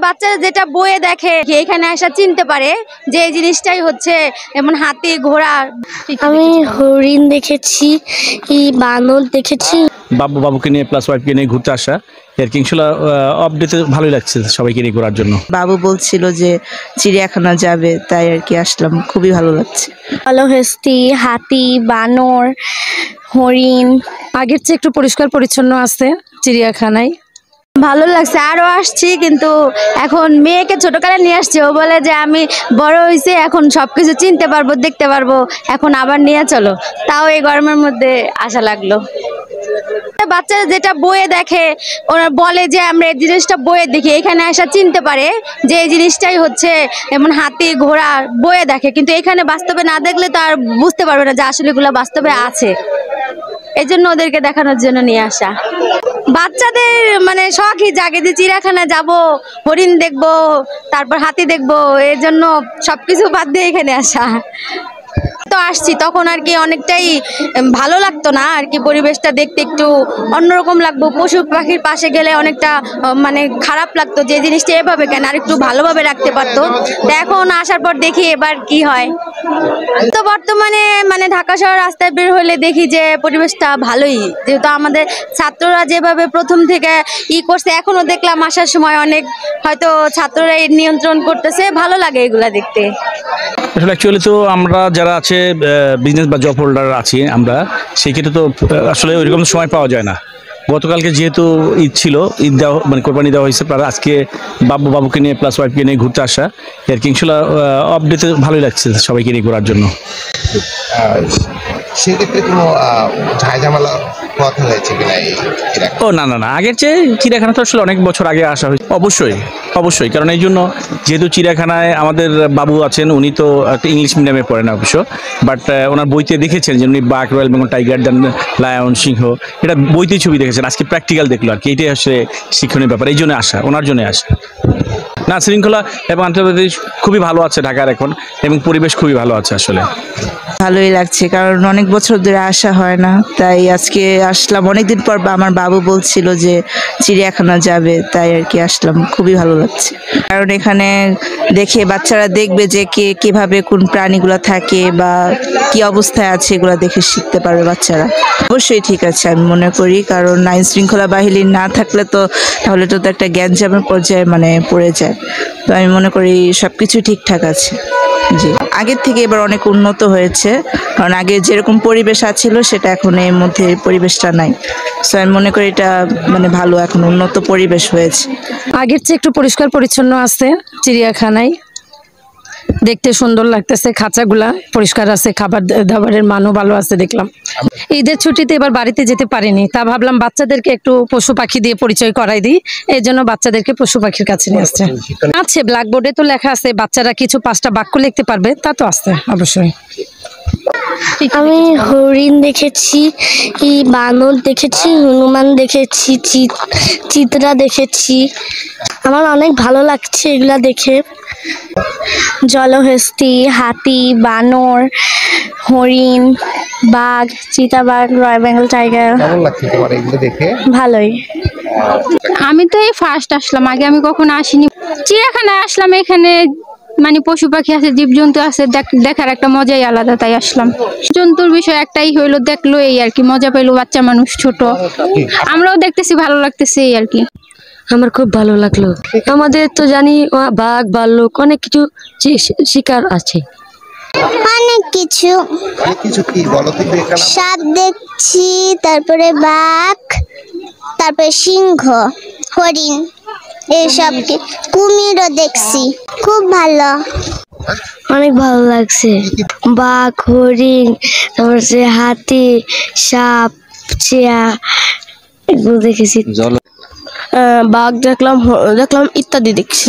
বাচ্চারা যেটা বইয়ে দেখে এখানে আসা চিনতে পারে যে এই জিনিসটাই হচ্ছে যেমন হাতি ঘোড়া। আমি হরিণ দেখেছি, বানর দেখেছি। বাবুকে নিয়ে প্লাস ওয়াইফকে নিয়ে ঘুরতে আসা এর কি ইনশাল্লাহ আপডেটে ভালোই লাগছে সবাইকে নিয়ে ঘোরার জন্য। বাবু বলছিল যে চিড়িয়াখানা যাবে, তাই আর কি আসলাম, খুবই ভালো লাগছে। জলহস্তি, হাতি, বানর, হরিণ। আগের চেয়ে একটু পরিষ্কার পরিচ্ছন্ন আছে চিড়িয়াখানায়। ভালো লাগছে, আরো আসছি, কিন্তু এখন মেয়েকে ছোটকালে নিয়ে আসছি। ও বলে যে আমি বড় হয়েছে, এখন সবকিছু চিনতে পারবো, দেখতে পারবো, এখন আবার নিয়ে চলো। তাও এই গরমের মধ্যে আশা লাগলো। বাচ্চারা যেটা বইয়ে দেখে ওরা বলে যে আমরা এই জিনিসটা বইয়ে দেখি, এখানে আসা চিনতে পারে যে এই জিনিসটাই হচ্ছে যেমন হাতি ঘোড়া বইয়ে দেখে, কিন্তু এখানে বাস্তবে না দেখলে তো আর বুঝতে পারবে না যে আসলে এগুলো বাস্তবে আছে। এই জন্য ওদেরকে দেখানোর জন্য নিয়ে আসা। বাচ্চাদের মানে শখই জাগে যে চিড়িয়াখানায় যাব, হরিণ দেখবো, তারপর হাতি দেখবো, এর জন্য সবকিছু বাদ দিয়ে এখানে আসা। তো আসছি তখন আর কি অনেকটাই ভালো লাগতো না আর কি, পরিবেশটা দেখতে একটু অন্যরকম লাগতো। পশু পাখির পাশে গেলে অনেকটা মানে খারাপ লাগতো যে জিনিসটা এভাবে কেন, আর একটু ভালোভাবে রাখতে পারতো। এখন আসার পর দেখি এবার কি হয়। তো বর্তমানে মানে ঢাকা শহর রাস্তায় বের হলে দেখি যে পরিবেশটা ভালোই, যেহেতু আমাদের ছাত্ররা যেভাবে প্রথম থেকে করছে, এখনো দেখলাম আসার সময় অনেক হয়তো ছাত্ররাই নিয়ন্ত্রণ করতেছে, ভালো লাগে এগুলা দেখতে। আসলে অ্যাকচুয়ালি তো আমরা যারা আছে বিজনেস বা জব হোল্ডার আছি, আমরা সেই ক্ষেত্রে তো আসলে ওইরকম সময় পাওয়া যায় না। গতকালকে যেহেতু ঈদ ছিল, ঈদ দেওয়া মানে কোরবানি দেওয়া হয়েছে, আজকে বাবুকে নিয়ে প্লাস ওয়াইফকে নিয়ে ঘুরতে আসা এর কি ইনশাল্লাহ আপডেটে ভালোই লাগছে সবাইকে নিয়ে ঘোরার জন্য। সেক্ষেত্রে কোনো ঝামেলা কথা হয়েছে কিনা? ও না না না, আগের চেয়ে চিড়িয়াখানা তো আসলে অনেক বছর আগে আসা হয়েছে। অবশ্যই অবশ্যই, কারণ এই জন্য যেহেতু চিড়িয়াখানায় আমাদের বাবু আছেন, উনি তো একটা ইংলিশ মিডিয়ামে পড়েন অবশ্য, বাট ওনার বইতে দেখেছেন যে উনি বাঘ, রয়্যাল বেঙ্গল টাইগার, দেন লায়ন, সিংহ, এটা বইতেই ছবি দেখেছেন। আজকে প্র্যাকটিক্যাল দেখলো আর কি, এটাই আসলে শিক্ষণীয় ব্যাপার। এই জন্য আসা, ওনার জন্য আসা। না, শৃঙ্খলা এবং আন্তর্জাতিক খুবই ভালো আছে ঢাকার এখন, এবং পরিবেশ খুবই ভালো আছে আসলে। ভালোই লাগছে, কারণ অনেক বছর ধরে আসা হয় না, তাই আজকে আসলাম। অনেকদিন পর আমার বাবু বলছিল যে চিড়িয়াখানা যাবে, তাই আর কি আসলাম, খুবই ভালো লাগছে। কারণ এখানে দেখে বাচ্চারা দেখবে যে কিভাবে কোন প্রাণীগুলো থাকে বা কি অবস্থায় আছে, এগুলো দেখে শিখতে পারবে বাচ্চারা। অবশ্যই ঠিক আছে আমি মনে করি, কারণ আইন শৃঙ্খলা বাহিনী না থাকলে তো তাহলে তো একটা গ্যাঞ্জামের পর্যায়ে মানে পড়ে যায়। তো আমি মনে করি সবকিছু ঠিকঠাক আছে। জি, আগের থেকে এবার অনেক উন্নত হয়েছে, কারণ আগে যেরকম পরিবেশ আছিল সেটা এখন এর মধ্যে পরিবেশটা নাই। সো আমি মনে করি এটা মানে ভালো, এখন উন্নত পরিবেশ হয়েছে। আগের চেয়ে একটু পরিষ্কার পরিচ্ছন্ন আছে চিড়িয়াখানায়, দেখতে সুন্দর লাগতেছে, খাঁচাগুলা পরিষ্কার আছে, খাবার দাবারের মানও ভালো আছে দেখলাম। ঈদের ছুটিতে এবার বাড়িতে যেতে পারিনি, তা ভাবলাম বাচ্চাদেরকে একটু পশু পাখি দিয়ে পরিচয় করাই দিই, এই জন্য বাচ্চাদেরকে পশু পাখির কাছে নিয়ে আসছে। আছে ব্ল্যাকবোর্ডে তো লেখা আছে, বাচ্চারা কিছু 5টা বাক্য লিখতে পারবে, তা তো আছে অবশ্যই। আমি হরিণ দেখেছি, বানর দেখেছি, হনুমান দেখেছি, চিত্রা দেখেছি। আমার অনেক ভালো লাগছে এগুলা দেখে। জলহস্তি, হাতি, বানর, হরিণ, বাঘ, চিতাবাঘ, রয়্যাল বেঙ্গল টাইগার। কেমন লাগছে তোমার এগুলো দেখে? ভালোই। আমি তো এই ফার্স্ট আসলাম, আগে আমি কখনো আসিনি। চিড়িয়াখানায় আসলাম, এখানে মানে পশু পাখি আছে, জীবজন্তু আছে, দেখার একটা মজাই আলাদা, তাই আসলাম। জন্তুর বিষয় একটাই হইলো, দেখলো এই আর কি, মজা পাইলো, বাচ্চা মানুষ ছোট, আমরাও দেখতেছি, ভালো লাগতেছে এই আর কি। আমার খুব ভালো লাগলো। আমাদের তো জানি বাঘ, ভাল্লুক, অনেক কিছু শিকার আছে। অনেক কিছু কি বলো তো? সাপ দেখছি, তারপরে বাঘ, তারপরে সিংহ, হরিণ, এইসব, কুমিরও দেখছি। খুব ভালো, অনেক ভালো লাগছে। বাঘ, হরিণ, তারপর হাতি, সাপ, চেয়া, এগুলো দেখেছি। বাঘ দেখলাম ইত্যাদি দেখছি।